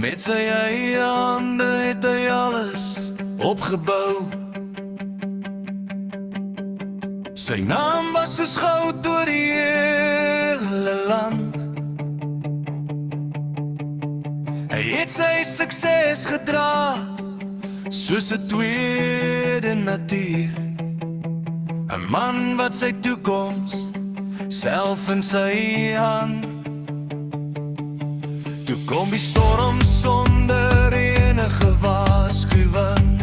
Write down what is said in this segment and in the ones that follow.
Met sy eie hande het hy alles opgebou. Sy naam was soos goud oor die hele land. Hy het sy sukses gedra soos 'n tweede natuur. 'n Man wat sy toekoms self in sy hand. Toe kom die storm sonder enige waarskuwing.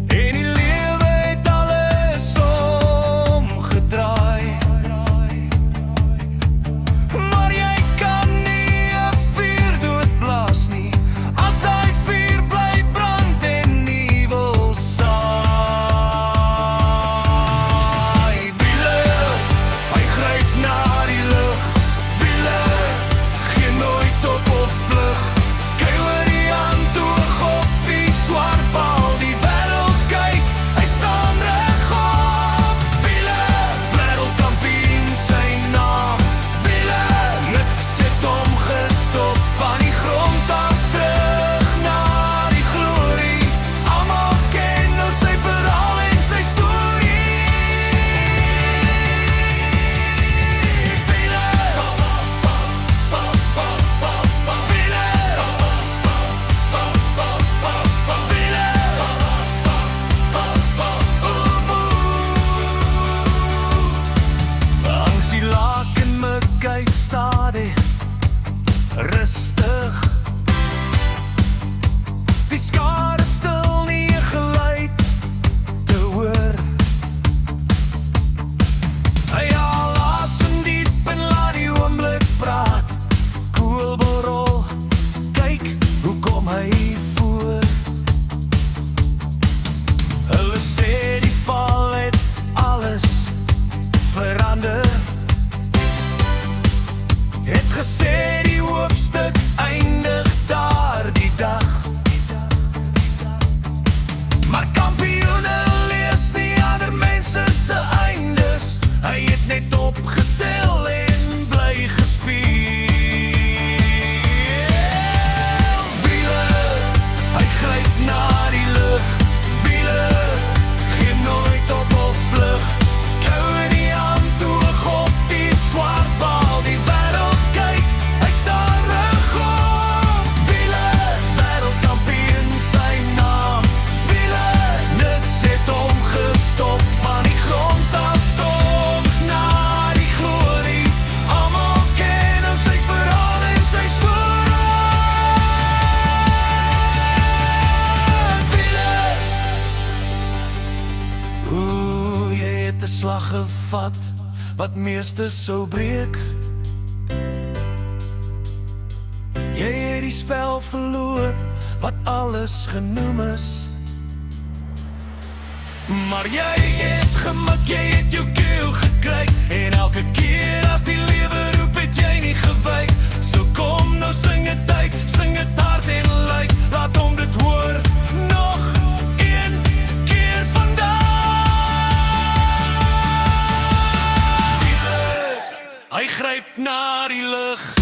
En die lewe het alles omgedraai. Maar jy kan nie 'n vuur doodblaas nie, as daai vuur bly brand en nie wil saai. Wiele, hy gryp na die lug. Wiele, gee nooit op of vlug. Kyk oor die handdoog op die swart bal. Die wêreld kyk, hy staan regop. Wiele, wêreldkampioen sy naam. Wiele, niks het hom gestop. Van die grond af terug na die glorie. Almal ken nou sy verhaal en sy storie. Wiele, langs die laken me kyk stadig, rustig. Die skare stil, nie 'n geluid te hoor. Hy haal asem diep en laat die oomblik praat. Koelborrel, kyk hoe kom hy voor. Hulle sê die val het alles verander. Het gesê die hoofstuk eindig daar die dag. Maar kampioene lees nie ander mense se eindes. Hy het net opgetel en bly gespeel. Wiele, hy gryp na die lug. Wiele, gee nooit op of vlug. Kou in die handdoog op die swart bal. Die wêreld kyk, hy staan regop. Wiele, wêreldkampioen sy naam. Wiele, niks het hom gestop. Van die grond af tog na die glorie. Almal ken hom sy verhaal en sy storie. Wiele, oeh, jy het 'n slag gevat wat meeste sou breek. Jy het die spel verloor wat alles genoem is. Maar jy het gemik, jy het jou keel gekry. En elke keer as die lewe roep het jy nie gewyk. So kom nou sing het uit, sing het hard en luid. Laat hom dit hoor, nog een keer vandag. Wiele, hy gryp na die lug.